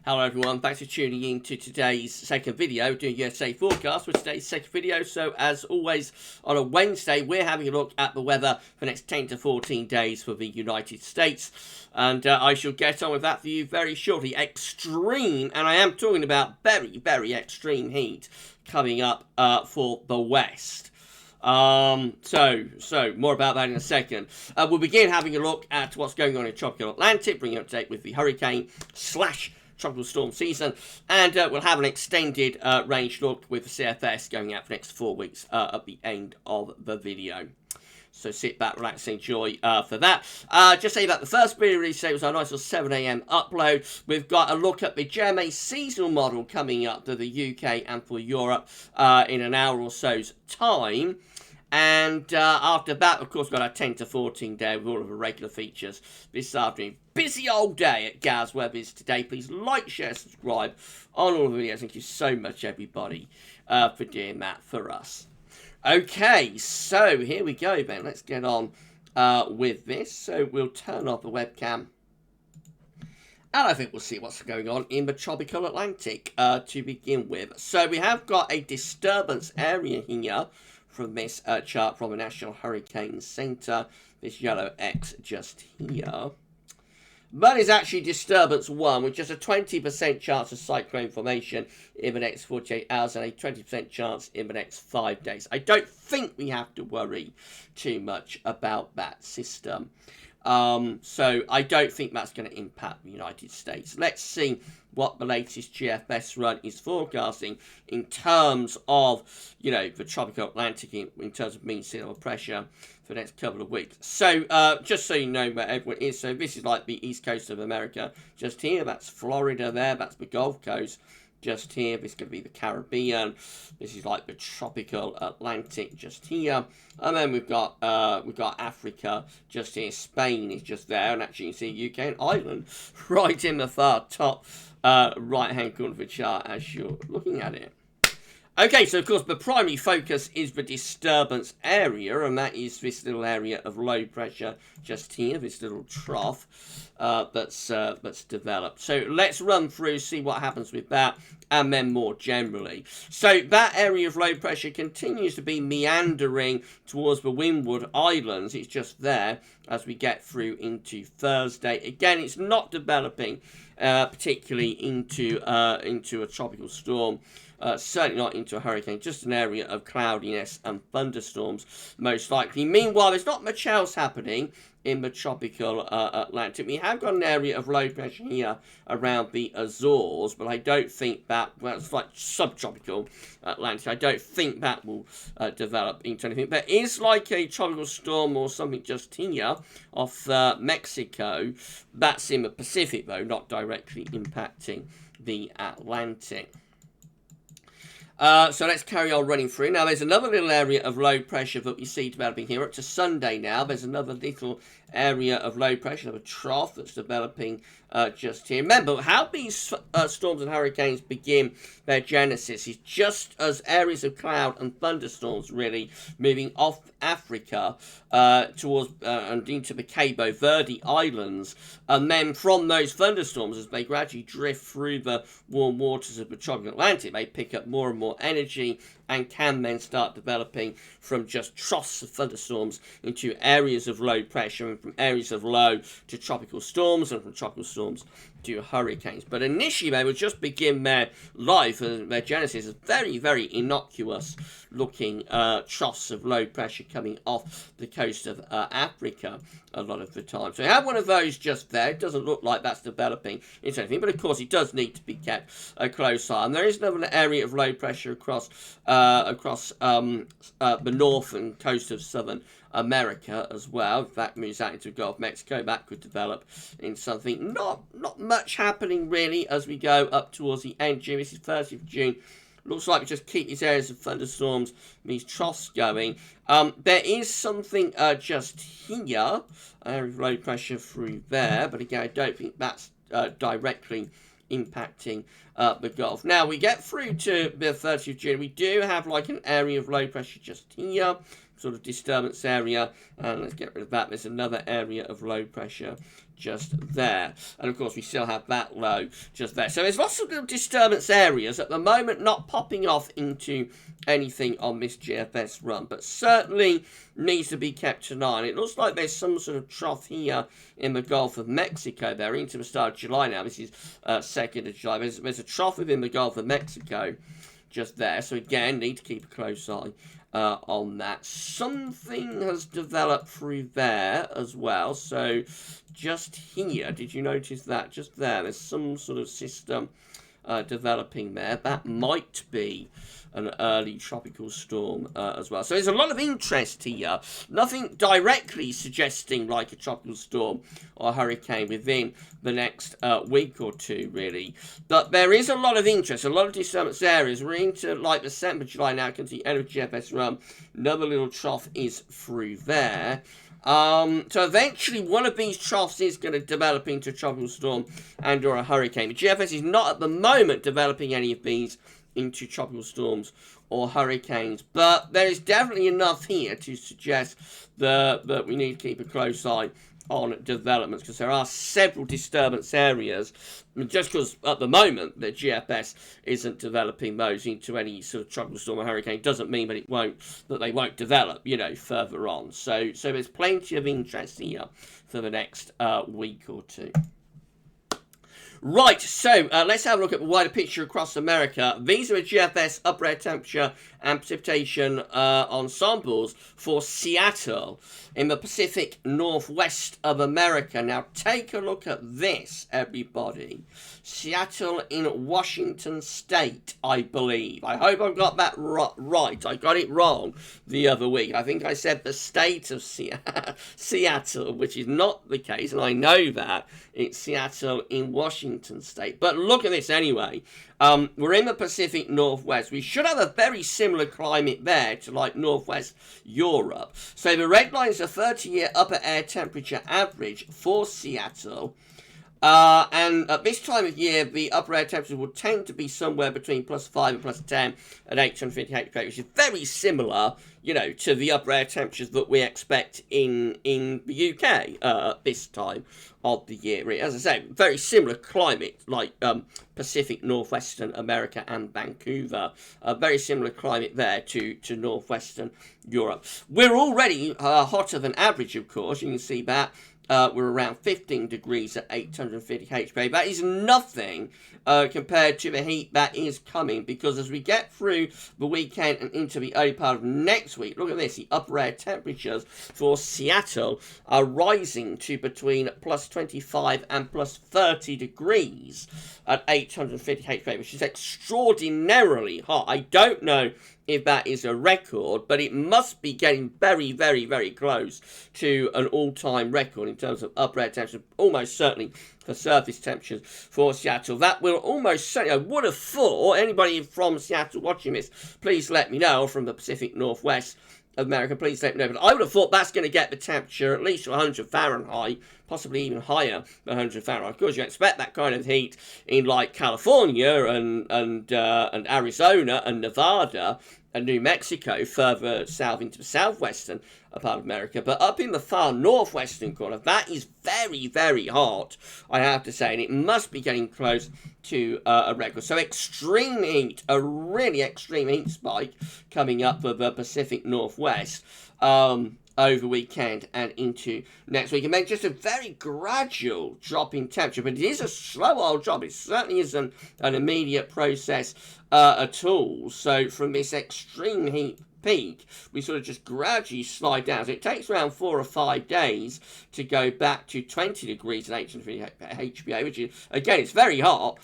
Hello everyone, thanks for tuning in to today's second video, doing USA forecast for today's second video. So as always, on a Wednesday, we're having a look at the weather for the next 10 to 14 days for the United States. And I shall get on with that for you very shortly. Extreme, and I am talking about very, very extreme heat coming up for the West. So more about that in a second. We'll begin having a look at what's going on in tropical Atlantic, bringing you up to date with the hurricane / tropical storm season, and we'll have an extended range look with the CFS going out for the next 4 weeks at the end of the video. So sit back, relax, enjoy for that. Just say that the first video release today was our nice little 7 AM upload. We've got a look at the GMA seasonal model coming up to the UK and for Europe in an hour or so's time. And after that, of course, we've got our 10 to 14 day with all of the regular features this afternoon. Busy old day at GavsWeatherVids today. Please like, share, subscribe on all the videos. Thank you so much, everybody, for doing that for us. Okay, so here we go, then. Let's get on with this. So we'll turn off the webcam. And I think we'll see what's going on in the tropical Atlantic to begin with. So we have got a disturbance area here from this chart from the National Hurricane Center, this yellow X just here. That is actually disturbance 1, with just a 20% chance of cyclone formation in the next 48 hours and a 20% chance in the next 5 days. I don't think we have to worry too much about that system. So I don't think that's going to impact the United States. Let's see what the latest GFS run is forecasting in terms of, the tropical Atlantic in terms of mean sea level pressure for the next couple of weeks. So just so you know where everyone is, so this is like the east coast of America just here. That's Florida there. That's the Gulf Coast just here. This is going to be the Caribbean. This is like the tropical Atlantic just here. And then we've got Africa just here. Spain is just there. And actually you see UK and Ireland right in the far top right hand corner of the chart as you're looking at it. Okay, so of course the primary focus is the disturbance area, and that is this little area of low pressure just here, this little trough that's developed. So let's run through, see what happens with that, and then more generally. So that area of low pressure continues to be meandering towards the Windward Islands. It's just there as we get through into Thursday. Again, it's not developing particularly into a tropical storm. Certainly not into a hurricane, just an area of cloudiness and thunderstorms, most likely. Meanwhile, there's not much else happening in the tropical Atlantic. We have got an area of low pressure here around the Azores, but I don't think that, well, it's like subtropical Atlantic. I don't think that will develop into anything. There is like a tropical storm or something just here off Mexico. That's in the Pacific, though, not directly impacting the Atlantic. So let's carry on running through. Now, there's another little area of low pressure that we see developing here. Up to Sunday now, there's another little area of low pressure, of a trough that's developing just here. Remember, how these storms and hurricanes begin their genesis is just as areas of cloud and thunderstorms really moving off Africa towards and into the Cabo Verde Islands. And then from those thunderstorms, as they gradually drift through the warm waters of the tropical Atlantic, they pick up more and more energy and can then start developing from just troughs of thunderstorms into areas of low pressure, and from areas of low to tropical storms, and from tropical storms to hurricanes. But initially they will just begin their life and their genesis as very, very innocuous looking troughs of low pressure coming off the coast of Africa a lot of the time. So we have one of those just there. It doesn't look like that's developing into anything, but of course it does need to be kept a close eye. And there is another area of low pressure across the northern coast of southern America as well. If that moves out into the Gulf of Mexico, that could develop in something. Not much happening really as we go up towards the end of June. This is 30th of June. Looks like we just keep these areas of thunderstorms, these troughs going. There is something just here, area of low pressure through there, but again, I don't think that's directly impacting the Gulf. Now, we get through to the 30th of June. We do have like an area of low pressure just here, sort of disturbance area, and let's get rid of that. There's another area of low pressure just there. And of course we still have that low just there. So there's lots of little disturbance areas at the moment not popping off into anything on this GFS run, but certainly needs to be kept an eye on. It looks like there's some sort of trough here in the Gulf of Mexico. They're into the start of July now. This is 2nd of July. There's a trough within the Gulf of Mexico just there. So again, need to keep a close eye on that. Something has developed through there as well. So just here, did you notice that? Just there, there's some sort of system developing there. That might be an early tropical storm as well. So there's a lot of interest here. Nothing directly suggesting like a tropical storm or a hurricane within the next week or two, really. But there is a lot of interest, a lot of disturbance areas. We're into like the 7th of July now, can see end of GFS run. Another little trough is through there. So eventually one of these troughs is going to develop into a tropical storm and or a hurricane. The GFS is not at the moment developing any of these into tropical storms or hurricanes, but there is definitely enough here to suggest that we need to keep a close eye on developments, because there are several disturbance areas. Just because at the moment the GFS isn't developing those into any sort of tropical storm or hurricane doesn't mean that they won't develop, you know, further on. So there's plenty of interest here for the next week or two. Right, so let's have a look at the wider picture across America. These are the GFS upper air temperature and precipitation ensembles for Seattle in the Pacific Northwest of America. Now, take a look at this, everybody. Seattle in Washington State, I believe. I hope I've got that right. I got it wrong the other week. I think I said the state of Seattle, which is not the case, and I know that. It's Seattle in Washington State. But look at this anyway. We're in the Pacific Northwest. We should have a very similar climate there to like Northwest Europe. So the red line is a 30-year upper air temperature average for Seattle. And at this time of year, the upper air temperature will tend to be somewhere between +5 and +10 at 850 hectopascal, which is very similar, you know, to the upper air temperatures that we expect in the UK at this time of the year. As I say, very similar climate, like Pacific Northwestern America and Vancouver. A very similar climate there to Northwestern Europe. We're already hotter than average, of course. You can see that. We're around 15 degrees at 850 hPa. That is nothing compared to the heat that is coming, because as we get through the weekend and into the early part of next week, look at this, the upper air temperatures for Seattle are rising to between +25 and +30 degrees at 850 hPa, which is extraordinarily hot. I don't know if that is a record, but it must be getting very, very, very close to an all-time record in terms of upper air temperature, almost certainly for surface temperatures for Seattle. That will almost certainly, I would have thought, anybody from Seattle watching this, please let me know, or from the Pacific Northwest of America, please let me know. But I would have thought that's going to get the temperature at least to 100 Fahrenheit, possibly even higher than 100 Fahrenheit. Of course, you expect that kind of heat in like California and Arizona and Nevada and New Mexico, further south into the southwestern part of America. But up in the far northwestern corner, that is very, very hot, I have to say, and it must be getting close to a record. So extreme heat, a really extreme heat spike coming up for the Pacific Northwest over weekend and into next week. And then just a very gradual drop in temperature, but it is a slow old drop. It certainly isn't an immediate process at all. So from this extreme heat peak, we sort of just gradually slide down. So it takes around 4 or 5 days to go back to 20 degrees at 850 hPa, which is, again, it's very hot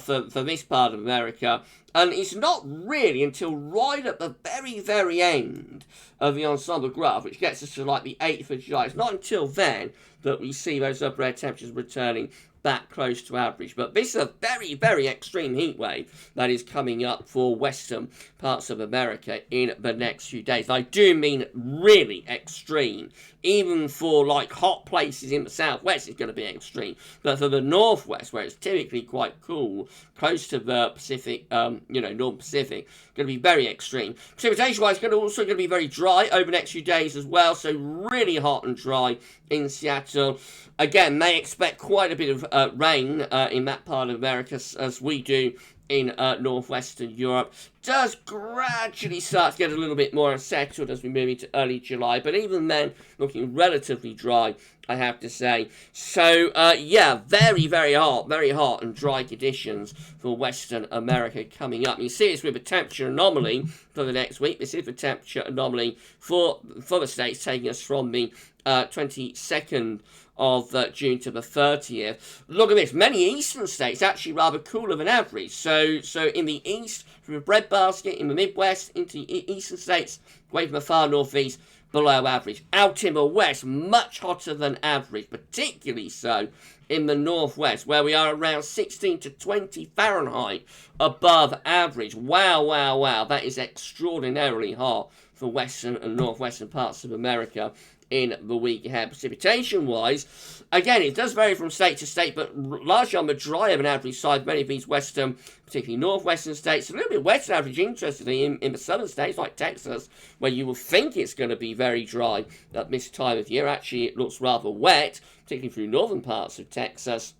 for this part of America. And it's not really until right at the very, very end of the ensemble graph, which gets us to like the 8th of July. It's not until then that we see those upper air temperatures returning back close to average. But this is a very, very extreme heat wave that is coming up for western parts of America in the next few days. I do mean really extreme. Even for like hot places in the southwest, it's going to be extreme. But for the northwest, where it's typically quite cool, close to the Pacific, North Pacific, going to be very extreme. Precipitation-wise, also going to be very dry over the next few days as well. So really hot and dry in Seattle. Again, may expect quite a bit of rain in that part of America, as we do in northwestern Europe. Does gradually start to get a little bit more unsettled as we move into early July, but even then, looking relatively dry, I have to say. So, yeah, very, very hot and dry conditions for Western America coming up. You see this with a temperature anomaly for the next week. This is the temperature anomaly for the states, taking us from the 22nd of June to the 30th. Look at this. Many eastern states actually rather cooler than average. So in the east, from the breadbasket, in the Midwest, into the eastern states, away from the far northeast, below average. Out in the west, much hotter than average, particularly so in the northwest, where we are around 16 to 20 Fahrenheit above average. Wow. That is extraordinarily hot for western and northwestern parts of America in the week ahead. Precipitation-wise, again, it does vary from state to state, but largely on the drier than average side, many of these western, particularly northwestern states, a little bit wetter than average, interestingly, in the southern states like Texas, where you will think it's going to be very dry at this time of year. Actually, it looks rather wet, particularly through northern parts of Texas.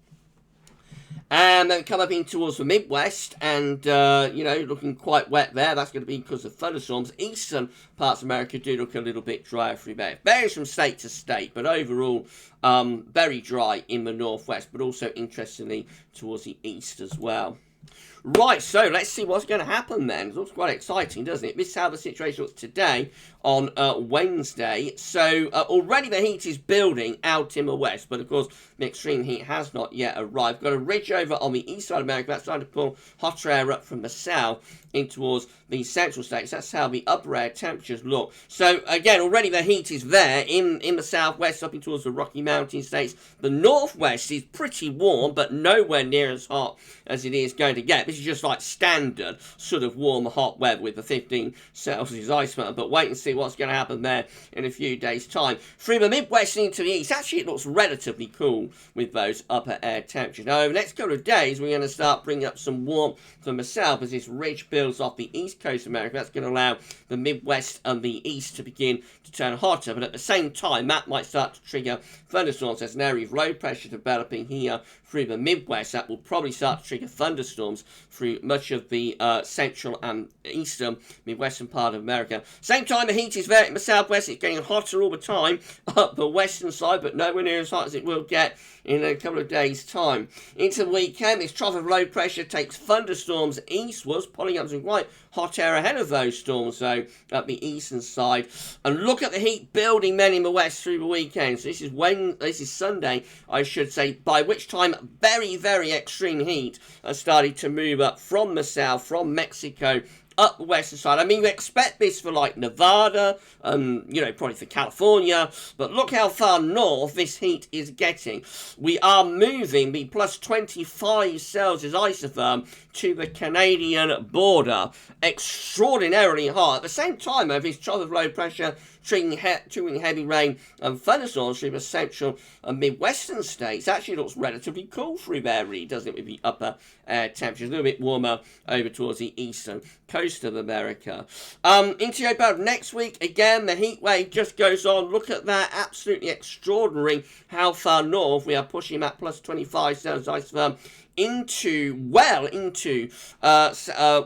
And then come up in towards the Midwest, and, looking quite wet there. That's going to be because of thunderstorms. Eastern parts of America do look a little bit drier through there. Varies from state to state, but overall, very dry in the northwest, but also, interestingly, towards the east as well. Right, so let's see what's going to happen then. It looks quite exciting, doesn't it? This is how the situation looks today on Wednesday. So already the heat is building out in the west, but of course the extreme heat has not yet arrived. Got a ridge over on the east side of America. That's starting to pull hotter air up from the south in towards the central states. That's how the upper air temperatures look. So again, already the heat is there in the southwest, up in towards the Rocky Mountain states. The northwest is pretty warm, but nowhere near as hot as it is going to get. This is just like standard sort of warm, hot weather with the 15 Celsius ice pattern. But wait and see what's going to happen there in a few days' time. Through the Midwest and into the east, actually it looks relatively cool with those upper air temperatures. Now, over the next couple of days, we're going to start bringing up some warmth from the south as this ridge builds off the east coast of America. That's going to allow the Midwest and the east to begin to turn hotter. But at the same time, that might start to trigger thunderstorms. There's an area of low pressure developing here through the Midwest. That will probably start to trigger thunderstorms through much of the central and eastern Midwestern part of America. Same time, the heat is there in the southwest. It's getting hotter all the time up the western side, but nowhere near as hot as it will get in a couple of days' time. Into the weekend, this trough of low pressure takes thunderstorms eastwards, pulling up some quite hot air ahead of those storms, though, at the eastern side. And look at the heat building then in the west through the weekend. So this is Sunday, I should say, by which time very, very extreme heat has started to move up from the south, from Mexico, up the western side. I mean, we expect this for like Nevada, probably for California, but look how far north this heat is getting. We are moving the plus 25 Celsius isotherm to the Canadian border. Extraordinarily hot. At the same time, though, this trough of low pressure triggering heavy rain and thunderstorms through the central and midwestern states. Actually looks relatively cool through there, really, doesn't it, with the upper air temperatures. A little bit warmer over towards the eastern coast of America. Into about next week, again, the heat wave just goes on. Look at that. Absolutely extraordinary how far north we are pushing that plus 25 Celsius isotherm into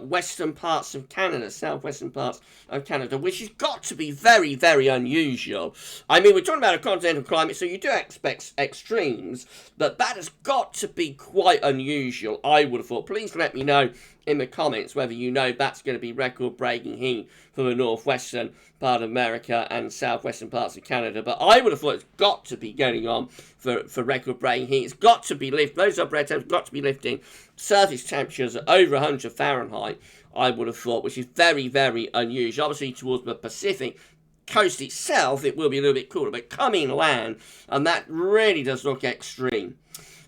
western parts of Canada, southwestern parts of Canada, which has got to be very, very unusual. I mean, we're talking about a continental climate, so you do expect extremes, but that has got to be quite unusual, I would have thought. Please let me know in the comments whether you know that's going to be record-breaking heat for the northwestern part of America and southwestern parts of Canada. But I would have thought it's got to be going on for record-breaking heat. It's got to be lifting. Those upper air temperatures got to be lifting surface temperatures at over 100 Fahrenheit, I would have thought, which is very, very unusual. Obviously, towards the Pacific coast itself, it will be a little bit cooler, but come inland, and that really does look extreme.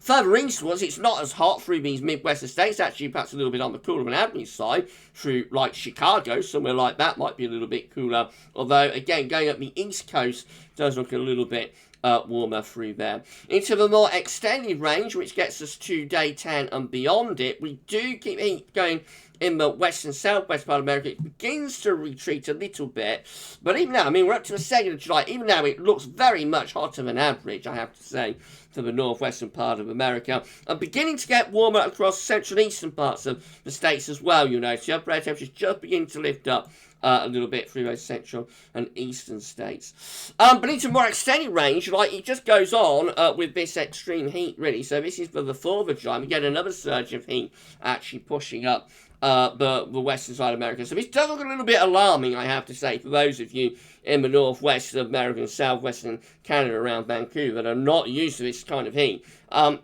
Further eastwards, it's not as hot through these Midwestern states, actually perhaps a little bit on the cooler than average side, through like Chicago, somewhere like that might be a little bit cooler, although again, going up the east coast does look a little bit warmer through there. Into the more extended range, which gets us to day 10 and beyond it, we do keep heat going in the west and southwest part of America. It begins to retreat a little bit, but even now, I mean, we're up to the 2nd of July, even now it looks very much hotter than average, I have to say, for the northwestern part of America, and beginning to get warmer across central and eastern parts of the states as well, you know, so upper air temperatures just beginning to lift up a little bit through those central and eastern states. But into more extended range, like, it just goes on with this extreme heat, really. So this is for the 4th of July. We get another surge of heat actually pushing up the western side of America. So this does look a little bit alarming, I have to say, for those of you in the northwest of America and southwestern Canada around Vancouver that are not used to this kind of heat.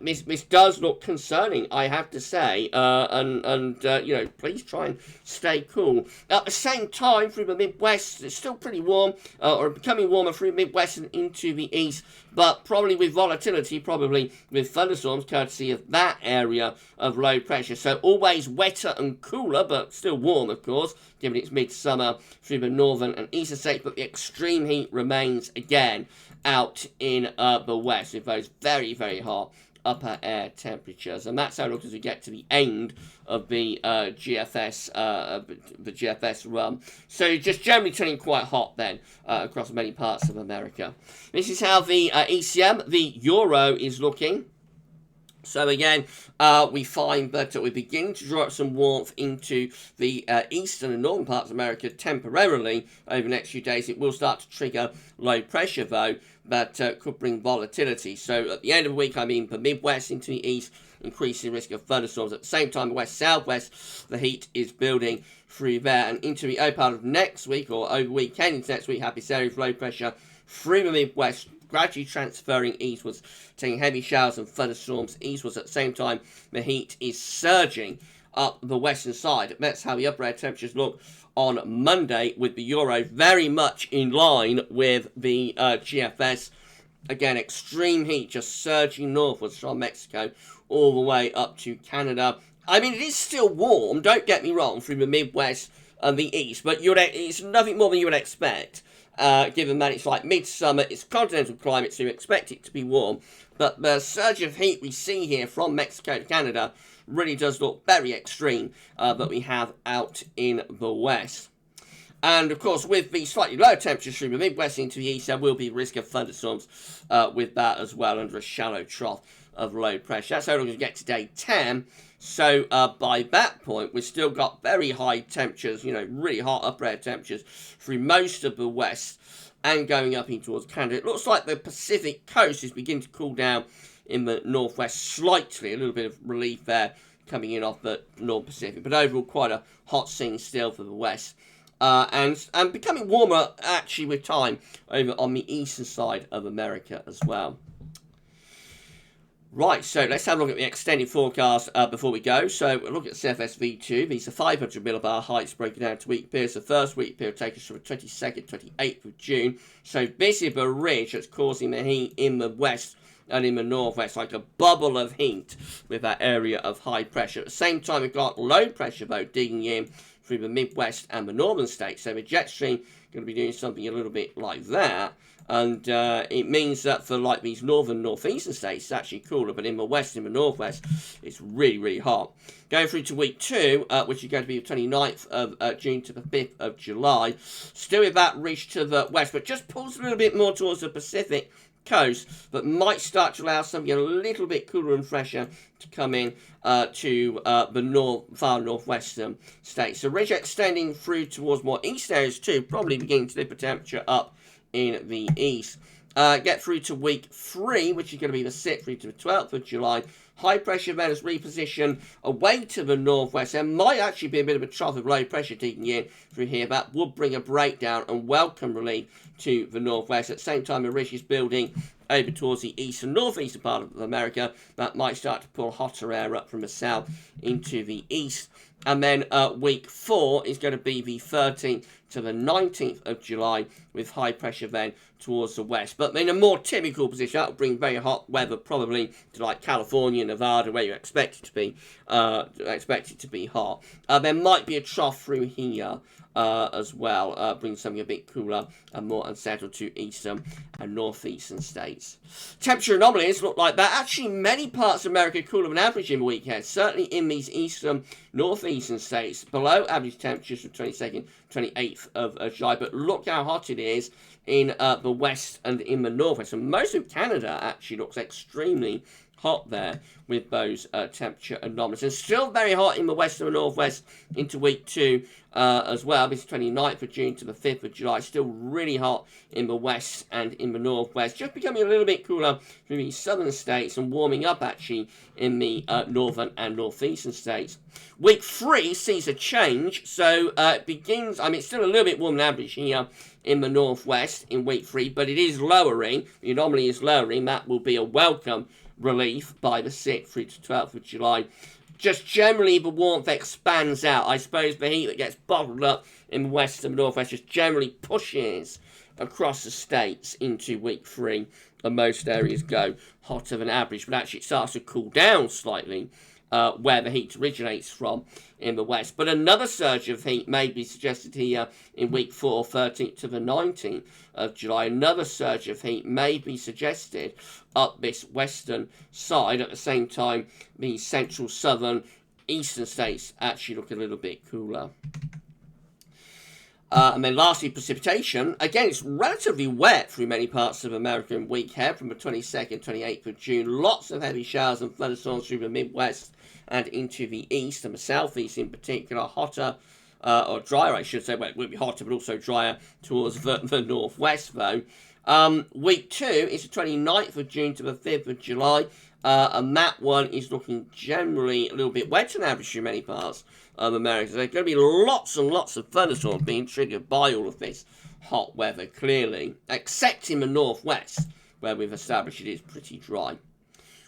This does look concerning, I have to say, and you know, please try and stay cool. At the same time, through the Midwest, it's still pretty warm, or becoming warmer through the Midwest and into the east, but probably with volatility, probably with thunderstorms, courtesy of that area of low pressure. So always wetter and cooler, but still warm, of course, given it's midsummer through the northern and eastern states, but the extreme heat remains again out in the west with those very, very hot upper air temperatures, and that's how it looks as we get to the end of the GFS run. So just generally turning quite hot then across many parts of America. This is how the ECM, the euro, is looking. So again, we find that we're beginning to draw up some warmth into the eastern and northern parts of America temporarily over the next few days. It will start to trigger low pressure, though, that could bring volatility. So at the end of the week, I mean, the Midwest into the east, increasing risk of thunderstorms. At the same time, the west-southwest, the heat is building through there. And into the early part of next week, or over weekend into next week, have this area of low pressure through the Midwest, gradually transferring eastwards, taking heavy showers and thunderstorms eastwards. At the same time, the heat is surging up the western side. That's how the upper air temperatures look on Monday, with the euro very much in line with the GFS. Again, extreme heat just surging northwards from Mexico all the way up to Canada. I mean, it is still warm, don't get me wrong, through the Midwest and the east, but it's nothing more than you would expect. Given that it's like midsummer, it's continental climate, so you expect it to be warm. But the surge of heat we see here from Mexico to Canada really does look very extreme that we have out in the west. And of course, with the slightly lower temperatures from the Midwest into the east, there will be risk of thunderstorms with that as well, under a shallow trough of low pressure. That's how we're going to get to day 10. So by that point, we've still got very high temperatures, you know, really hot upper air temperatures through most of the west and going up in towards Canada. It looks like the Pacific coast is beginning to cool down in the northwest slightly, a little bit of relief there coming in off the North Pacific, but overall quite a hot scene still for the west. And becoming warmer actually with time over on the eastern side of America as well. Right, so let's have a look at the extended forecast before we go. So we'll look at CFS-V2. These are 500 millibar heights broken down to week periods. The first week period takes us from the 22nd, 28th of June. So this is the ridge that's causing the heat in the west and in the northwest, like a bubble of heat with that area of high pressure. At the same time, we've got low pressure, though, digging in through the Midwest and the northern states. So the jet stream going to be doing something a little bit like that. And it means that for like these northern, northeastern states, it's actually cooler. But in the west and the northwest, it's really, really hot. Going through to week 2, which is going to be the 29th of June to the 5th of July. Still with that reach to the west, but just pulls a little bit more towards the Pacific coast, but might start to allow something a little bit cooler and fresher to come in to the far northwestern states. So ridge extending through towards more east areas too, probably beginning to lift the temperature up in the east. Get through to week 3, which is going to be the 6th through to the 12th of July. High pressure then is repositioned away to the northwest. There might actually be a bit of a trough of low pressure digging in through here. That would bring a breakdown and welcome relief to the northwest. At the same time, a ridge is building over towards the east and northeastern part of America. That might start to pull hotter air up from the south into the east. And then week 4 is going to be the 13th to the 19th of July, with high pressure then towards the west. But in a more typical position, that will bring very hot weather probably to like California, Nevada, where you expect it to be hot. There might be a trough through here as well, bring something a bit cooler and more unsettled to eastern and northeastern states. Temperature anomalies look like that. Actually, many parts of America cooler than average in the weekend, certainly in these eastern, northeastern states, below average temperatures from 22nd, 28th of July. But look how hot it is in the west and in the northwest. And most of Canada actually looks extremely hot there with those temperature anomalies. And still very hot in the west and the northwest into week 2 as well. This is 29th of June to the 5th of July. Still really hot in the west and in the northwest. Just becoming a little bit cooler through the southern states and warming up actually in the northern and northeastern states. Week 3 sees a change. So it begins, I mean, it's still a little bit warmer than average here in the northwest in week 3, but it is lowering. The anomaly is lowering. That will be a welcome relief by the 6th through to 12th of July. Just generally the warmth expands out. I suppose the heat that gets bottled up in the west and the northwest just generally pushes across the states into week 3, and most areas go hotter than average, but actually it starts to cool down slightly where the heat originates from in the west. But another surge of heat may be suggested here in week 4, 13th to the 19th of July. Another surge of heat may be suggested up this western side. At the same time, the central, southern, eastern states actually look a little bit cooler. And then lastly, precipitation. Again, it's relatively wet through many parts of America in week ahead from the 22nd, 28th of June. Lots of heavy showers and thunderstorms through the Midwest and into the east and the southeast in particular. Hotter, or drier, I should say. Well, it will be hotter, but also drier towards the northwest, though. Week 2 is the 29th of June to the 5th of July. And that one is looking generally a little bit wetter than average in many parts of America. There's going to be lots and lots of thunderstorms being triggered by all of this hot weather, clearly, except in the northwest, where we've established it is pretty dry.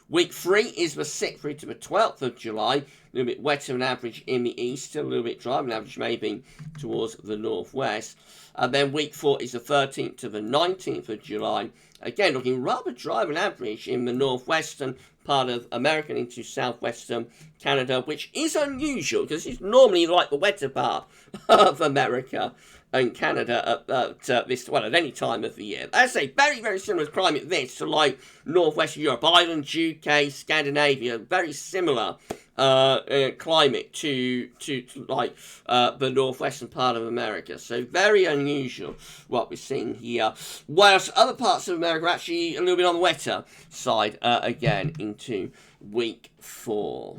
Week 3 is the 6th through to the 12th of July. A little bit wetter than average in the east, still a little bit drier than average maybe towards the northwest. And then week 4 is the 13th to the 19th of July. Again, looking rather dry than average in the northwestern part of America into southwestern Canada, which is unusual because it's normally like the wetter part of America and Canada at this, well, at any time of the year. As I say, very, very similar climate this to like northwestern Europe, Ireland, UK, Scandinavia, very similar climate to like the northwestern part of America. So very unusual what we're seeing here. Whilst other parts of America are actually a little bit on the wetter side again into week 4.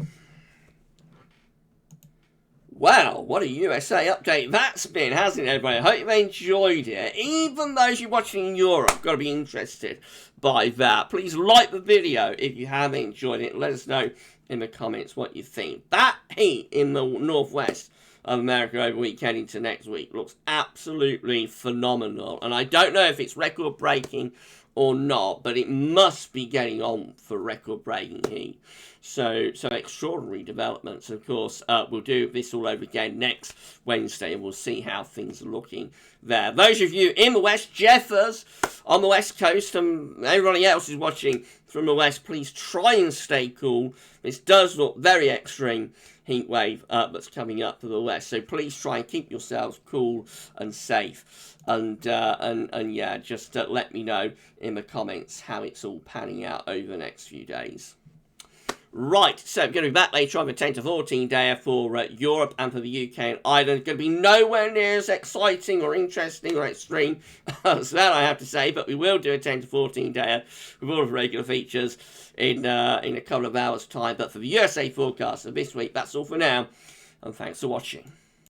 Well, what a USA update that's been, hasn't it, everybody? I hope you've enjoyed it. Even those you're watching in Europe, got to be interested by that. Please like the video if you have enjoyed it. Let us know in the comments what you think. That heat in the northwest of America over weekend into next week looks absolutely phenomenal. And I don't know if it's record-breaking or not, but it must be getting on for record-breaking heat. So extraordinary developments. Of course, we'll do this all over again next Wednesday, and we'll see how things are looking there. Those of you in the West, Jeffers on the West Coast, and everybody else is watching from the West, please try and stay cool. This does look very extreme heat wave that's coming up for the West. So please try and keep yourselves cool and safe. And yeah, just let me know in the comments how it's all panning out over the next few days. Right, so we're going to be back later on for 10 to 14 day for Europe and for the UK and Ireland. It's going to be nowhere near as exciting or interesting or extreme as that, I have to say, but we will do a 10 to 14 day with all of the regular features in a couple of hours' time. But for the USA forecast of this week, that's all for now, and thanks for watching.